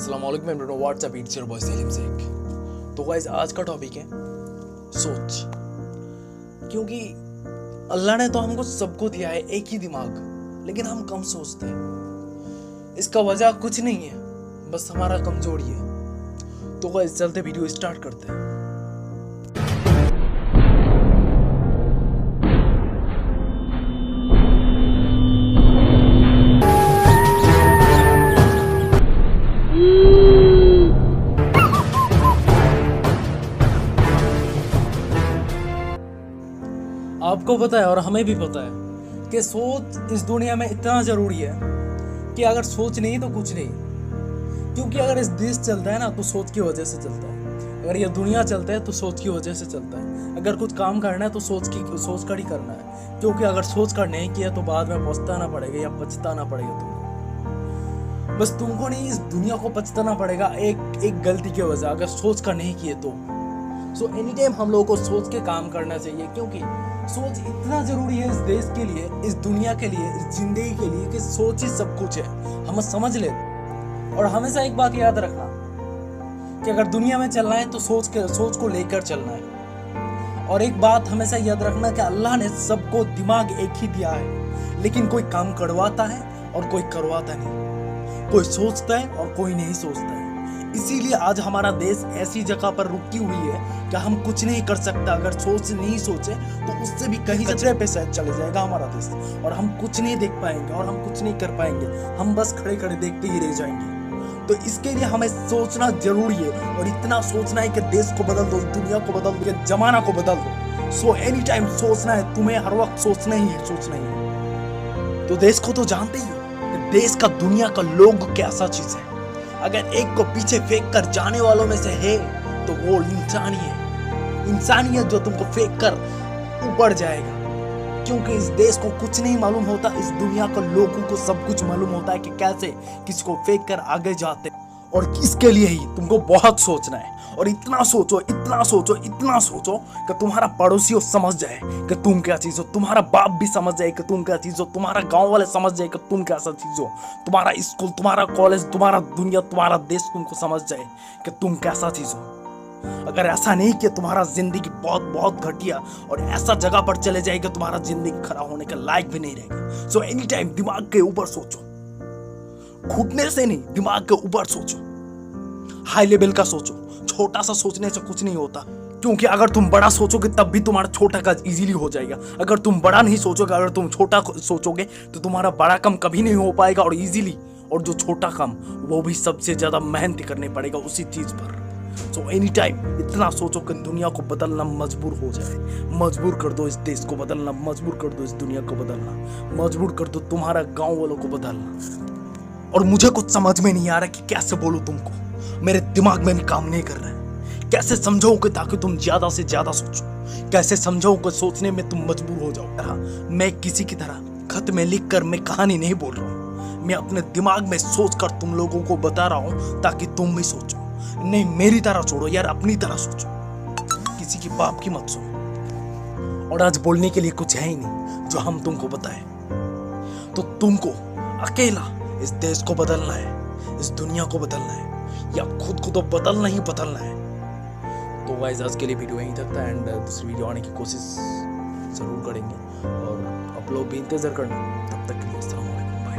अस्सलाम वालेकुम everyone, what's up, it's your boy Salim Shaikh. तो गाइस आज का टॉपिक है सोच। क्योंकि अल्लाह ने तो हमको सबको दिया है एक ही दिमाग, लेकिन हम कम सोचते हैं। इसका वजह कुछ नहीं है, बस हमारा कमजोरी है। तो गाइस चलते वीडियो स्टार्ट करते हैं। आपको पता है और हमें भी पता है कि सोच इस दुनिया में इतना जरूरी है कि अगर सोच नहीं तो कुछ नहीं। क्योंकि अगर इस देश चलता है ना तो सोच की वजह से चलता है, अगर ये दुनिया चलता है तो सोच की वजह से चलता है, अगर कुछ काम करना है तो सोच कर ही करना है। क्योंकि अगर सोच कर नहीं किया तो बाद में पछताना पड़ेगा या पछताना पड़ेगा तुमको। बस तुमको नहीं, इस दुनिया को पछताना पड़ेगा एक गलती की वजह, अगर सोच कर नहीं किए तो। सो एनी टाइम हम लोगों को सोच के काम करना चाहिए, क्योंकि सोच इतना जरूरी है इस देश के लिए, इस दुनिया के लिए, इस जिंदगी के लिए कि सोच ही सब कुछ है। हम समझ ले। और हमेशा एक बात याद रखना कि अगर दुनिया में चलना है तो सोच को लेकर चलना है। और एक बात हमेशा याद रखना कि अल्लाह ने सबको दिमाग एक ही दिया है, लेकिन कोई काम करवाता है और कोई करवाता नहीं। कोई सोचता है और कोई नहीं सोचता है। इसीलिए आज हमारा देश ऐसी जगह पर रुकी हुई है कि हम कुछ नहीं कर सकता। अगर नहीं सोचे तो उससे भी कहीं कचरे पे शायद चले जाएगा हमारा देश, और हम कुछ नहीं देख पाएंगे और हम कुछ नहीं कर पाएंगे। हम बस खड़े खड़े देखते ही रह जाएंगे। तो इसके लिए हमें सोचना जरूरी है, और इतना सोचना है कि देश को बदल दो, दुनिया को बदल दो, जमाना को बदल दो। सो एनी टाइम सोचना है तुम्हें, हर वक्त सोचना ही है। तो देश को तो जानते ही हो कि देश का, दुनिया का लोग कैसा चीज है। अगर एक को पीछे फेंक कर जाने वालों में से है तो वो इंसान ही है। इंसानियत जो तुमको फेंक कर ऊपर जाएगा। क्योंकि इस देश को कुछ नहीं मालूम होता, इस दुनिया के लोगों को सब कुछ मालूम होता है कि कैसे किसको फेंक कर आगे जाते। और इसके लिए ही तुमको बहुत सोचना है, और इतना सोचो, इतना सोचो, इतना सोचो कि तुम्हारा पड़ोसी समझ जाए कि तुम क्या चीज हो, तुम्हारा बाप भी समझ जाए कि तुम क्या चीज हो, तुम्हारा गांव वाले समझ जाए कि तुम कैसा चीज हो, तुम्हारा स्कूल, तुम्हारा कॉलेज, तुम्हारा दुनिया, तुम्हारा देश तुमको समझ जाए कि तुम कैसा चीज हो। अगर ऐसा नहीं किया तुम्हारा जिंदगी बहुत बहुत घटिया और ऐसा जगह पर चले जाएगा तुम्हारा जिंदगी खड़ा होने का लायक भी नहीं रहेगा। सो एनी टाइम दिमाग के ऊपर सोचो, घुटने से नहीं, दिमाग के ऊपर सोचो, हाई लेवल का सोचो। छोटा सा सोचने से कुछ नहीं होता, क्योंकि अगर तुम बड़ा सोचोगे तब भी तुम्हारा छोटा का इजीली हो जाएगा। अगर तुम बड़ा नहीं सोचोगे, अगर तुम छोटा सोचोगे तो तुम्हारा बड़ा काम कभी नहीं हो पाएगा और इजीली। और जो छोटा काम वो भी सबसे ज्यादा मेहनत करनी पड़ेगा उसी चीज पर। सो एनी टाइम इतना सोचो कि दुनिया को बदलना मजबूर हो जाए। मजबूर कर दो इस देश को बदलना, मजबूर कर दो इस दुनिया को बदलना, मजबूर कर दो तुम्हारा गांव वालों को बदलना। और मुझे कुछ समझ में नहीं आ रहा कि कैसे बोलूं तुमको, मेरे दिमाग में भी काम नहीं कर रहा है। कैसे समझाऊं कि ताकि तुम ज्यादा से ज्यादा सोचो, कैसे समझाऊं कि सोचने में तुम मजबूर हो जाओ। मैं किसी की तरह खत में लिख कर मैं कहानी नहीं बोल रहा हूँ, मैं अपने दिमाग में सोच कर तुम लोगों को बता रहा हूँ ताकि तुम भी सोचो। नहीं, मेरी तरह छोड़ो यार, अपनी तरह सोचो, किसी की बाप की मत सुनो। और आज बोलने के लिए कुछ है ही नहीं जो हम तुमको बताएं। तो तुमको अकेला इस देश को बदलना है, इस दुनिया को बदलना है, या खुद को तो बदलना ही बदलना है। तो गाइस आज के लिए वीडियो यहीं तक था, एंड दूसरी वीडियो आने की कोशिश जरूर करेंगे, और आप लोग भी इंतजार करना। तब तक